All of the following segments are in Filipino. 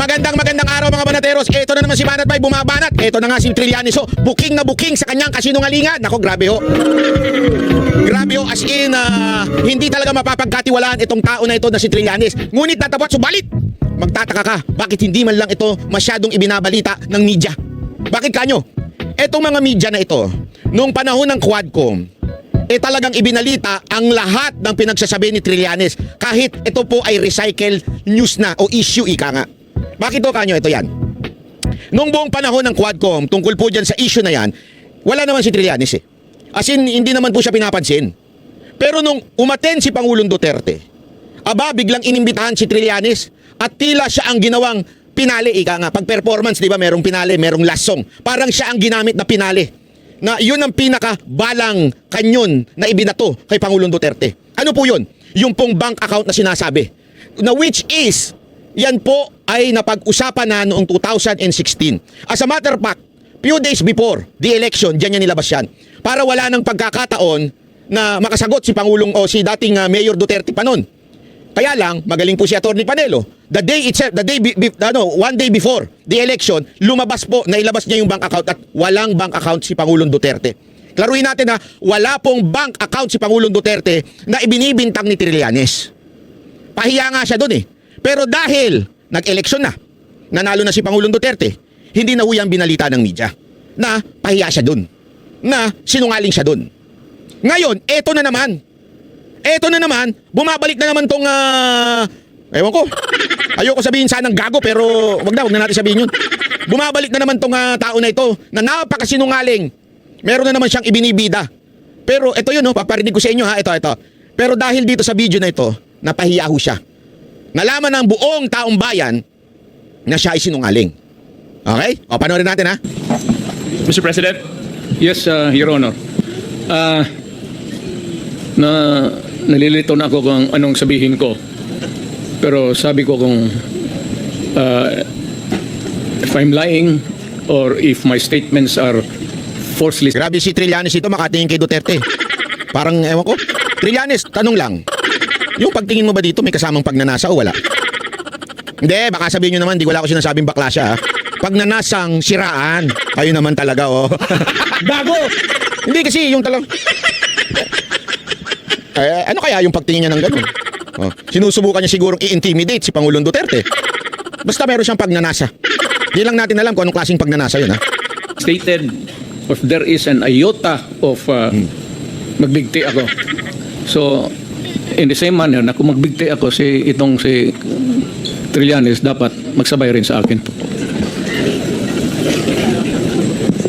Magandang araw mga banateros. Ito na naman si Banat Bay bumabanat. Ito na nga si Trillanes ho. Booking na booking sa kanyang kasinungalingan. Nako, grabe ho. Grabe ho, as in hindi talaga mapapagkatiwalaan itong tao na ito na si Trillanes. Ngunit natapos subalit. Magtataka ka, bakit hindi man lang ito masyadong ibinabalita ng media? Bakit kanyo? Etong mga media na ito, noong panahon ng Quadcom, talagang ibinalita ang lahat ng pinagsasabi ni Trillanes kahit ito po ay recycled news na o issue, ika nga. Bakit to kanyo? Ito yan. Noong buong panahon ng Quadcom, tungkol po dyan sa issue na yan, wala naman si Trillanes eh. As in, hindi naman po siya pinapansin. Pero nung umaten si Pangulong Duterte, biglang inimbitahan si Trillanes at tila siya ang ginawang pinali, ika nga. Pag performance, di ba, merong pinali, merong last song. Parang siya ang ginamit na pinali. Na yun ang pinaka-balang kanyon na ibinato kay Pangulong Duterte. Ano po yun? Yung pong bank account na sinasabi. Na which is, yan po ay napag-usapan na noong 2016. As a matter of fact, few days before the election, dyan yan nilabas yan. Para wala nang pagkakataon na makasagot si Pangulong o si dating Mayor Duterte pa noon. Kaya lang, magaling po si Atty. Panelo. The day itself, one day before the election, lumabas po, nailabas niya yung bank account at walang bank account si Pangulong Duterte. Klaruhin natin na wala pong bank account si Pangulong Duterte na ibinibintang ni Trillanes. Pahiya nga siya doon eh. Pero dahil nag-eleksyon na, nanalo na si Pangulong Duterte, hindi na huyang binalita ng media na pahiya siya doon, na sinungaling siya doon. Ngayon, eto na naman, bumabalik na naman tong, ewan ko, ayoko sabihin sanang gago pero wag na natin sabihin yun. Bumabalik na naman tong tao na ito na napakasinungaling. Meron na naman siyang ibinibida. Pero ito yun, paparinig ko sa inyo ito. Pero dahil dito sa video na ito, napahiya ho siya. Nalaman ng buong taong bayan na siya ay sinungaling. Okay? O, panoorin natin ha. Mr. President? Yes, Your Honor. Nalilito na ako kung anong sabihin ko. Pero sabi ko kung if I'm lying or if my statements are falsely... Grabe si Trillanes ito, makatingin kay Duterte. Parang, ewan ko. Trillanes, tanong lang. Yung pagtingin mo ba dito, may kasamang pagnanasa o wala? Hindi, baka sabihin nyo naman, di wala ko sinasabing bakla siya. Pagnanasang siraan. Kayo naman talaga, oh. Bago! Hindi kasi yung talang... ano kaya yung pagtingin niya ng ganun? Oh, sinusubukan niya sigurong i-intimidate si Pangulong Duterte. Basta meron siyang pagnanasa. Di lang natin alam kung anong klaseng pagnanasa yun, ha? Stated if there is an iota of magbigti ako. So, in the same manner na kung magbigti ako si Trillanes, dapat magsabay rin sa akin.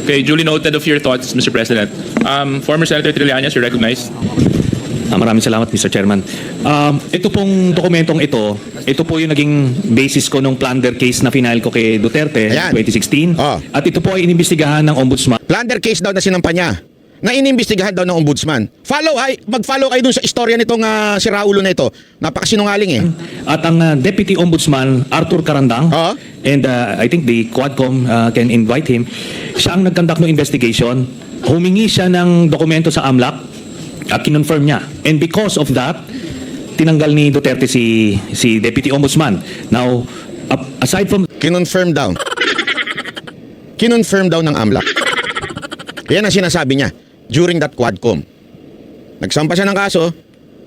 Okay, duly noted of your thoughts, Mr. President. Former Senator Trillanes, you're recognized. Maraming salamat, Mr. Chairman. Ito pong dokumentong ito po yung naging basis ko nung plunder case na final ko kay Duterte Ayan. 2016. Oh. At ito po ay inimbestigahan ng Ombudsman. Plunder case daw na sinampa niya. Na inimbestigahan daw ng Ombudsman. Mag-follow kayo dun sa istorya nitong si Raulo na ito. Napakasinungaling eh. At ang Deputy Ombudsman, Arthur Carandang, Oh. and I think the Quadcom can invite him, siya ang nagkandak ng investigation. Humingi siya ng dokumento sa AMLAC at kinonfirm niya. And because of that, tinanggal ni Duterte si Deputy Ombudsman. Now, aside from... Kinonfirm daw. Kinonfirm daw ng AMLAC. Yan ang sinasabi niya during that Quadcom. Nagsampa siya ng kaso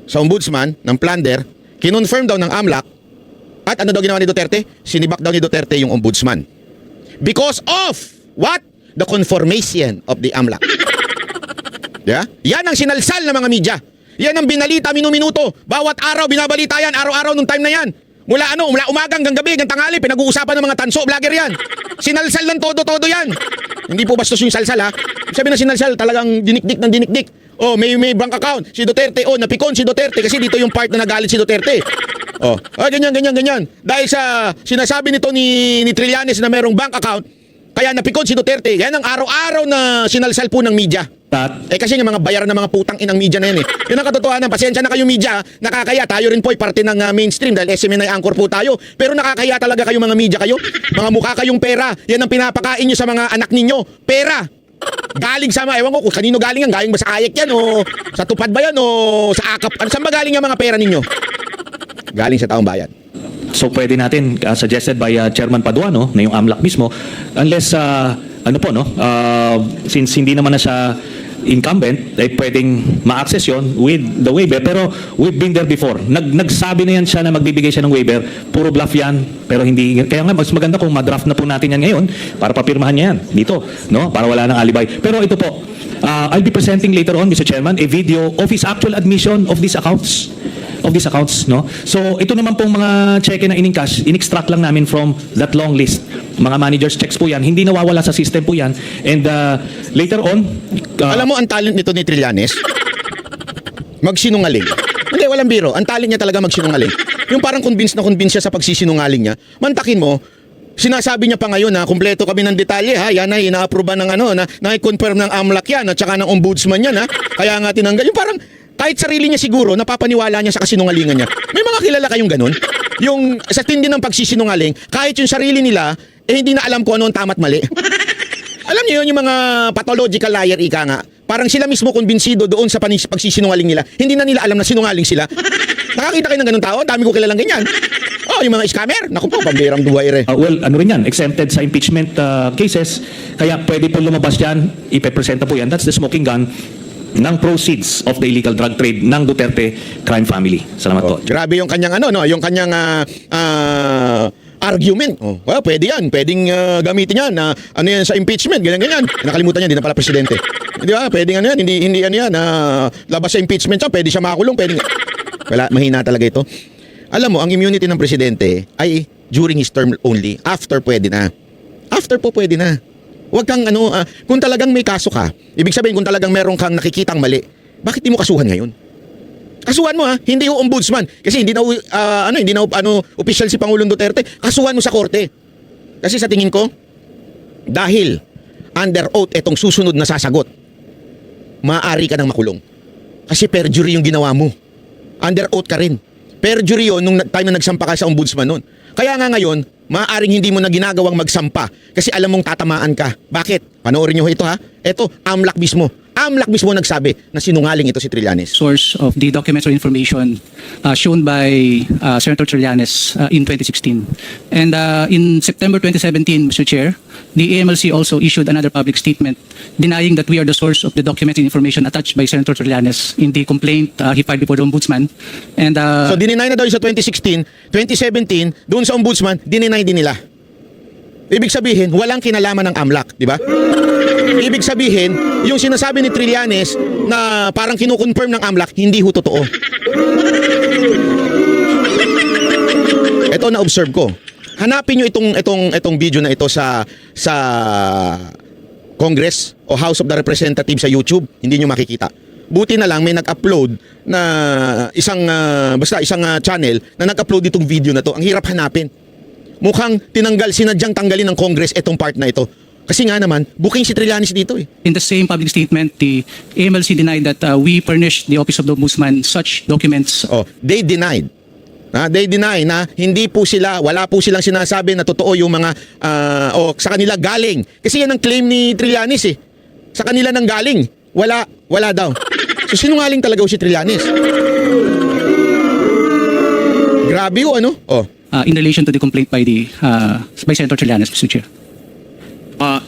sa Ombudsman ng plunder, kinonfirm daw ng AMLAC, at ano daw ginawa ni Duterte? Sinibak daw ni Duterte yung Ombudsman. Because of what? The confirmation of the AMLAC. Yeah? Yan ang sinalsal ng mga media. Yan ang binalita minuminuto. Bawat araw binabalita yan, araw-araw nung time na yan. Mula umaga hanggang gabi, hanggang tanghali, pinag-uusapan ng mga tanso, vlogger yan. Sinalsal ng todo-todo yan. Hindi po bastos yung salsal, ha? Sabi na sinalsal, talagang dinikdik ng dinikdik. Oh, may bank account si Duterte. Oh, napikon si Duterte kasi dito yung part na nagalit si Duterte. Oh, ganyan. Dahil sa sinasabi nito ni Trillanes na merong bank account, kaya napikon si Duterte. Yan ang araw-araw na sinalsal po ng media. Kasi yung mga bayaran ng mga putang inang media na yan eh. Yun ang katotohanan. Pasensya na kayo media. Nakakaya. Tayo rin po ay parte ng mainstream dahil SMNI anchor po tayo. Pero nakakaya talaga kayo mga media kayo. Mga mukha kayong pera. Yan ang pinapakain nyo sa mga anak ninyo. Pera. Galing sa ewan ko kung kanino galing yan. Galing ba sa kayak yan o sa tupad ba yan o sa akap? Saan ba galing yung mga pera ninyo? Galing sa taong bayan. So pwede natin, suggested by Chairman Paduano, na yung AMLAC mismo, unless, since hindi naman na siya incumbent, ay pwedeng ma-access yon with the waiver. Pero we've been there before. Nagsabi na yan siya na magbibigay siya ng waiver. Puro bluff yan. Pero hindi, kaya nga mas maganda kung madraft na po natin yan ngayon para papirmahan niya yan dito, no? Para wala nang alibay. Pero ito po, I'll be presenting later on, Mr. Chairman, a video of his actual admission of these accounts. No? So, ito naman pong mga cheque na in-cash, in-extract lang namin from that long list. Mga manager's checks po yan. Hindi nawawala sa system po yan. And later on, Alam mo, ang talent nito ni Trillanes, magsinungaling. Hindi, walang biro. Ang talent niya talaga magsinungaling. Yung parang convinced siya sa pagsisinungaling niya. Mantakin mo, sinasabi niya pa ngayon na kumpleto kami ng detalye ha. Yan ay ina-approve ng na-confirm ng AMLAC yan at saka ng ombudsman yan ha. Kaya nga tinanggal. Yung parang kahit sarili niya siguro napapaniwala niya sa kasinungalingan niya. May mga kilala kayong ganun? Yung sa tindi ng pagsisinungaling, kahit yung sarili nila hindi na alam kung ano ang tama at mali. Alam niyo yun, yung mga pathological liar, ika nga. Parang sila mismo kumbinsido doon sa pagsisinungaling nila. Hindi na nila alam na sinungaling sila. Nakakita kayo ng ganun tao? Dami ko kilalang ganyan. Oh, yung mga scammer. Naku po, pambirang buhay rin. well, ano rin yan, exempted sa impeachment cases. Kaya pwede po lumabas yan, ipepresenta po yan. That's the smoking gun ng proceeds of the illegal drug trade ng Duterte crime family. Salamat po. Grabe yung kanyang yung kanyang argument. Well, pwede yan. Pwedeng gamitin yan na yan sa impeachment, ganyan. Nakalimutan niya, hindi na pala presidente. Di ba? Pwedeng yan. Hindi yan. Labas sa impeachment siya, pwede siya makulong, pwedeng. Wala, mahina talaga ito. Alam mo, ang immunity ng presidente ay during his term only. After pwede na. After po pwede na. Huwag kang kung talagang may kaso ka, ibig sabihin kung talagang meron kang nakikitang mali, bakit di mo kasuhan ngayon? Kasuhan mo hindi yung ombudsman kasi hindi na official si Pangulong Duterte. Kasuhan mo sa korte. Kasi sa tingin ko, dahil under oath itong susunod na sasagot, maaari ka nang makulong. Kasi perjury yung ginawa mo. Under oath ka rin. Perjury yun nung time na nagsampa ka sa ombudsman nun. Kaya nga ngayon, maaaring hindi mo na ginagawang magsampa kasi alam mong tatamaan ka. Bakit? Panoorin nyo ito ha. Ito, AMLAC mismo. AMLAC mismo nagsabi na sinungaling ito si Trillanes. Source of the documents or information shown by Senator Trillanes in 2016. And in September 2017, Mr. Chair, the AMLC also issued another public statement denying that we are the source of the documents and information attached by Senator Trillanes in the complaint he filed before the Ombudsman. And So dininay na daw yung sa 2016, 2017, doon sa Ombudsman, dininay din nila. Ibig sabihin, walang kinalaman ng AMLAC, di ba? Ibig sabihin, yung sinasabi ni Trillanes na parang kinukonfirm ng AMLAC, hindi ho totoo. Ito na-observe ko. Hanapin nyo itong video na ito sa Congress o House of the Representatives sa YouTube. Hindi nyo makikita. Buti na lang may nag-upload na isang channel na nag-upload itong video na to. Ang hirap hanapin. Mukhang sinadyang tanggalin ng Congress itong part na ito. Kasi nga naman, booking si Trillanes dito eh. in the same public statement, the AMLC denied that we furnished the Office of the Ombudsman such documents. Oh, they denied. They deny na wala po silang sinasabi na totoo yung mga sa kanila galing. Kasi yan ang claim ni Trillanes eh. Sa kanila nang galing. Wala daw. So sinungaling talaga si Trillanes. Grabe o ano? Oh. In relation to the complaint by Senator Trillanes, Mr. Chair.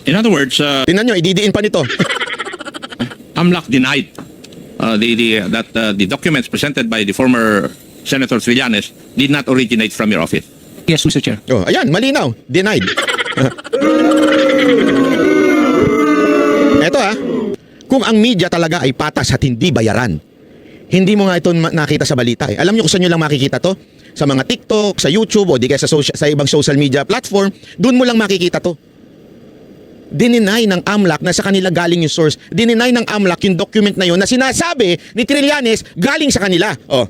In other words, Tingnan nyo, ididiin pa nito. AMLAC denied that the documents presented by the former Senator Trillanes did not originate from your office. Yes, Mr. Chair. Oh, ayan, malinaw. Denied. Eto kung ang media talaga ay patas at hindi bayaran, hindi mo nga ito nakita sa balita eh. Alam nyo kung saan nyo lang makikita to? Sa mga TikTok, sa YouTube, o di kaya sa ibang social media platform, doon mo lang makikita to. Dininay ng AMLAC na sa kanila galing yung source. Dininay ng AMLAC yung document na yun na sinasabi ni Trillanes galing sa kanila. Oh.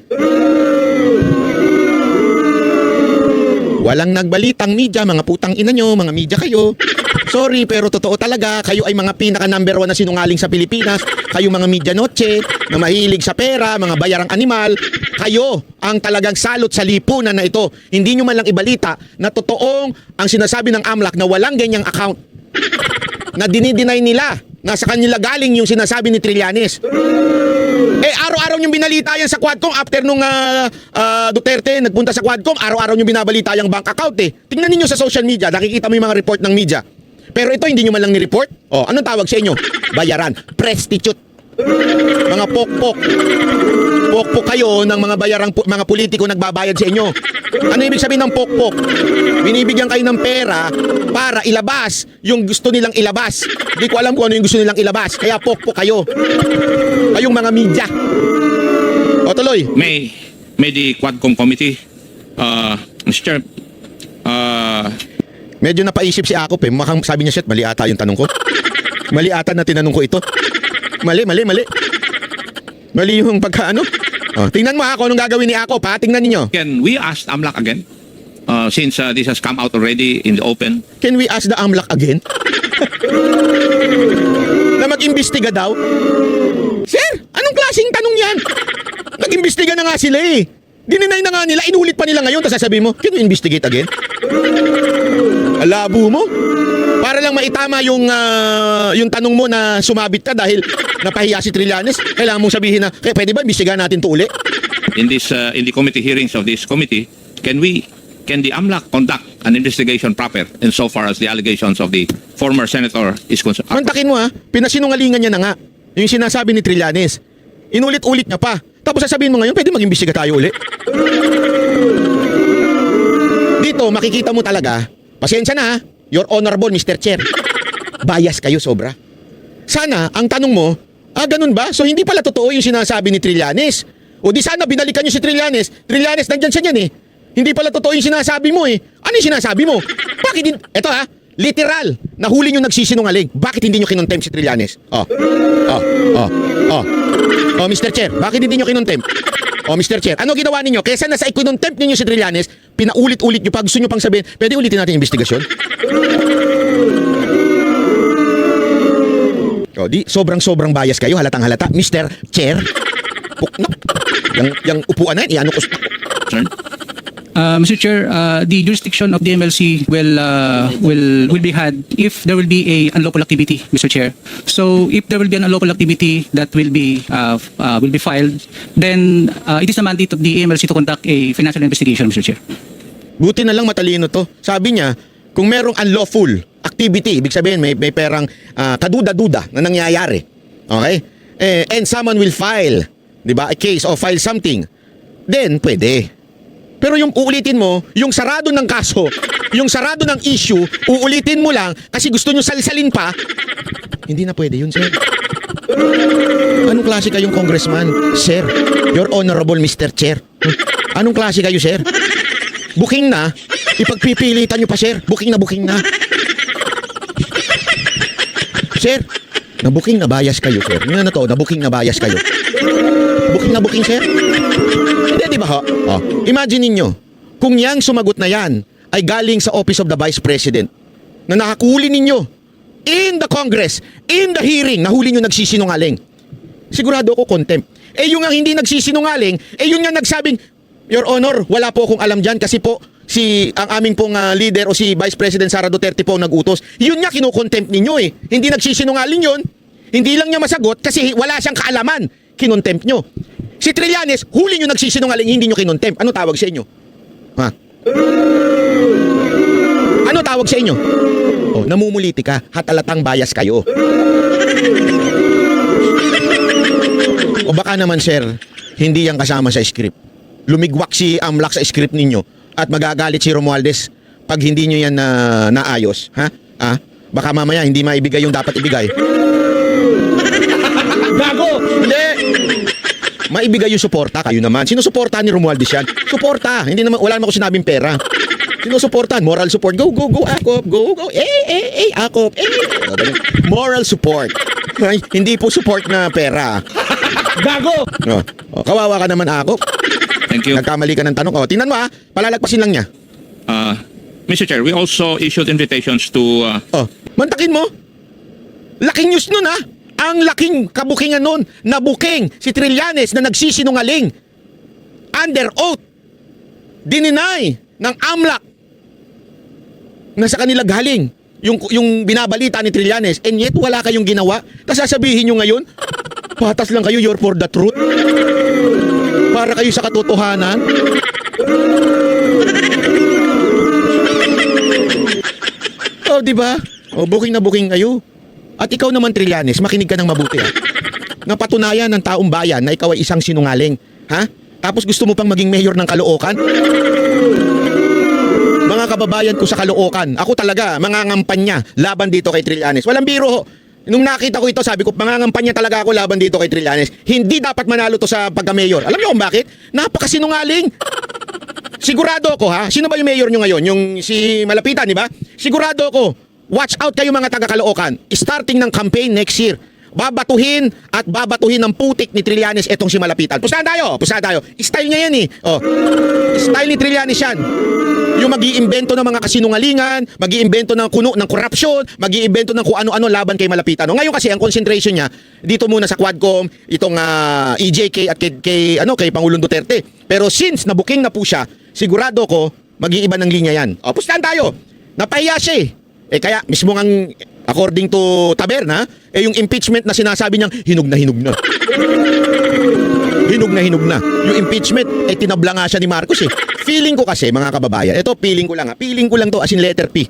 Walang nagbalitang media, mga putang ina nyo, mga media kayo. Sorry, pero totoo talaga, kayo ay mga pinaka number 1 na sinungaling sa Pilipinas. Kayo mga media noche, na mahilig sa pera, mga bayarang animal. Kayo ang talagang salot sa lipunan na ito. Hindi nyo man lang ibalita na totoong ang sinasabi ng AMLAC na walang ganyang account. Na dinideny nila na sa kanila galing yung sinasabi ni Trillanes. Araw-araw yung binalita yan sa Quadcom after nung Duterte nagpunta sa Quadcom, araw-araw yung binabalita yung bank account eh. Tingnan niyo sa social media, nakikita mo yung mga report ng media. Pero ito hindi nyo man lang ni-report. Oh, anong tawag sa inyo? Bayaran, prostitute. Mga pokpok. Pokpok kayo ng mga mga politiko nagbabayad sa inyo. Ano ibig sabihin ng pokpok? Binibigyan kayo ng pera para ilabas yung gusto nilang ilabas. Hindi ko alam kung ano yung gusto nilang ilabas. Kaya pokpok kayo. Kayong mga media. O tuloy. May the Quadcom committee, Mr. Chair, Medyo napaisip si Akop eh. Mukhang sabi niya, shit, mali ata yung tanong ko. Mali ata na tinanong ko ito. Mali. Mali yung pagkaano. Oh, tingnan mo ha kung anong gagawin ni Akop ha. Tingnan ninyo. can we ask AMLAC again? Since this has come out already in the open. Can we ask the AMLAC again? Na mag-imbestiga daw? Sir, anong klaseng tanong yan? Nag-imbestiga na nga sila eh. Dininay na nga nila, inulit pa nila ngayon, tapos sasabihin mo, can we investigate again? Alabo mo. Para lang maitama yung tanong mo na sumabit ka dahil napahiya si Trillanes, kailangan mong sabihin na, pwede ba imbestigahan natin to uli? In the committee hearings of this committee, can the AMLAC conduct an investigation proper insofar as the allegations of the former senator is concerned? Mantakin mo ha, pinasinungalingan niya na nga. Yung sinasabi ni Trillanes. Inulit-ulit niya pa. Tapos sasabihin mo ngayon, pwede mag-imbestiga tayo uli. Dito, makikita mo talaga, pasensya na ha, Your Honorable Mr. Chair. Bias kayo sobra. Sana, ang tanong mo, ganun ba? So hindi pala totoo yung sinasabi ni Trillanes. O di sana binalikan niyo si Trillanes. Trillanes, nandyan siya niyan eh. Hindi pala totoo yung sinasabi mo eh. Ano yung sinasabi mo? Bakit din? Eto ha, literal. Nahuli niyo nagsisinungaling. Bakit hindi niyo kinontempt si Trillanes? Oh, Mr. Chair, bakit hindi niyo kinontempt? Oh, Mr. Chair, ano ginawa ninyo? Kesa nasa ikinontempt ninyo si Trillanes, pinaulit-ulit niyo pa, gusto niyo pang sabihin, pwede ulitin natin yung investigasyon? Oh, di, sobrang bias kayo, halatang halata. Mr. Chair, yung upuan na yan, iano ko. Sir? Mr. Chair, the jurisdiction of the MLC will be had if there will be a unlawful activity, Mr. Chair. So if there will be an unlawful activity that will be filed, then it is the mandate of the MLC to conduct a financial investigation, Mr. Chair. Buti na lang matalino to. Sabi niya, kung merong unlawful activity, ibig sabihin may perang kaduda-duda na nangyayari. Okay? And someone will file, di ba, a case or file something, then pwede. Pero yung uulitin mo, yung sarado ng kaso, yung sarado ng issue, uulitin mo lang kasi gusto nyo salsalin pa, hindi na pwede yun, sir. Anong klase kayong congressman? Sir, Your Honorable Mr. Chair. Anong klase kayo, sir? Booking na, ipagpipilitan nyo pa, sir. Booking na. Sir, na-booking na bias kayo, sir. Yan na to, na-booking na bias kayo. Booking, sir? Hindi, di ba ho? Oh, imagine ninyo, kung yang sumagot na yan ay galing sa Office of the Vice President na nakakuli ninyo in the Congress, in the hearing, nahuli nyo nagsisinungaling. Sigurado ako contempt. Yung nga hindi nagsisinungaling, yun nga nagsabing, Your Honor, wala po akong alam dyan kasi po ang aming pong leader o si Vice President Sara Duterte po ang nag-utos. Yun nga kinukontempt ninyo eh. Hindi nagsisinungaling yun. Hindi lang niya masagot kasi wala siyang kaalaman. Kinontempt nyo. Si Trillanes, huli nyo nagsisinungaling, hindi nyo kinontempt. Ano tawag sa inyo? Ha? Ano tawag sa inyo? Oh, namumuliti ka, hatalatang bias kayo. O baka naman, sir, hindi yan kasama sa script. Lumigwak si AMLAC sa script ninyo at magagalit si Romualdez pag hindi nyo yan naayos. Ha? Baka mamaya hindi maibigay yung dapat ibigay. Gago! Hindi! Maibigay yung suporta, kayo naman. Sino suportahan ni Romualdez yan? Suporta! Hindi naman, wala naman ako sinabing pera. Sino suportahan? Moral support. Go, Akop! Go! Akop! Moral support. Ay, hindi po support na pera. Gago! Kawawa ka naman, Akop. Thank you. Nagkamali ka ng tanong. Tingnan mo palalagpasin lang niya. Mr. Chair, we also issued invitations to... Mantakin mo. Laking news nun Ang laking kabukingan nun, nabuking si Trillanes na nagsisinungaling. Under oath. Dininay ng AMLAC na sa kanila galing yung binabalita ni Trillanes, and yet wala kayong ginawa. Tapos sasabihin nyo ngayon, Patas lang kayo, you're for the truth. Para kayo sa katotohanan. Oh, di ba? Oh, booking na booking kayo. At ikaw naman, Trillanes, makinig ka ng mabuti, ha? Napatunayan ng taong bayan na ikaw ay isang sinungaling. Ha? Tapos gusto mo pang maging mayor ng Caloocan? Mga kababayan ko sa Caloocan, ako talaga, mangangampanya laban dito kay Trillanes. Walang biro ho. Nung nakita ko ito, sabi ko, mangangampanya talaga ako laban dito kay Trillanes. Hindi dapat manalo to sa pagka-mayor. Alam niyo kung bakit? Napakasinungaling. Sigurado ako, ha? Sino ba yung mayor nyo ngayon? Yung si Malapitan, di ba? Sigurado ako, watch out kayo mga taga-Caloocan. Starting ng campaign next year, babatuhin at babatuhin ng putik ni Trillanes etong si Malapitan. Pustahan tayo, pustahan tayo. Style niya yan, eh. Oh. Style ni Trillanes yan. Yung mag-iimbento ng mga kasinungalingan, mag-iimbento ng kuno ng korupsyon, mag-iimbento ng kung ano-ano laban kay Malapitan. No, ngayon kasi ang concentration niya dito muna sa Quadcom, itong EJK at kay Pangulong Duterte. Pero since nabuking na po siya, sigurado ko mag-iiba ng linya yan. O, pustahan tayo. Napahiya siya eh. Kaya mismo ang according to Taberna, yung impeachment na sinasabi niyang hinog na hinog na. Hinog na hinog na. Yung impeachment, tinabla nga siya ni Marcos eh. Feeling ko kasi, mga kababayan, ito feeling ko lang ha. Feeling ko lang to as in letter P.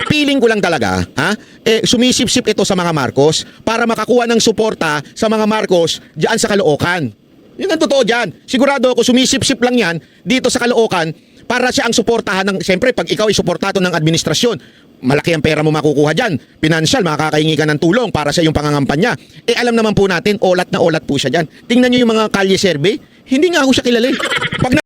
Feeling ko lang talaga, ha? Sumisip-sip ito sa mga Marcos para makakuha ng suporta sa mga Marcos diyan sa Caloocan. Yun ang totoo diyan. Sigurado ako sumisip-sip lang yan dito sa Caloocan para siya ang suportahan ng, siyempre, pag ikaw ay suportado ng administrasyon, malaki ang pera mo makukuha dyan. Pinansyal, makakahingi ka ng tulong para sa iyong pangangampanya. Alam naman po natin, olat na olat po siya dyan. Tingnan nyo yung mga kalye survey, hindi nga ako siya kilala eh. Pag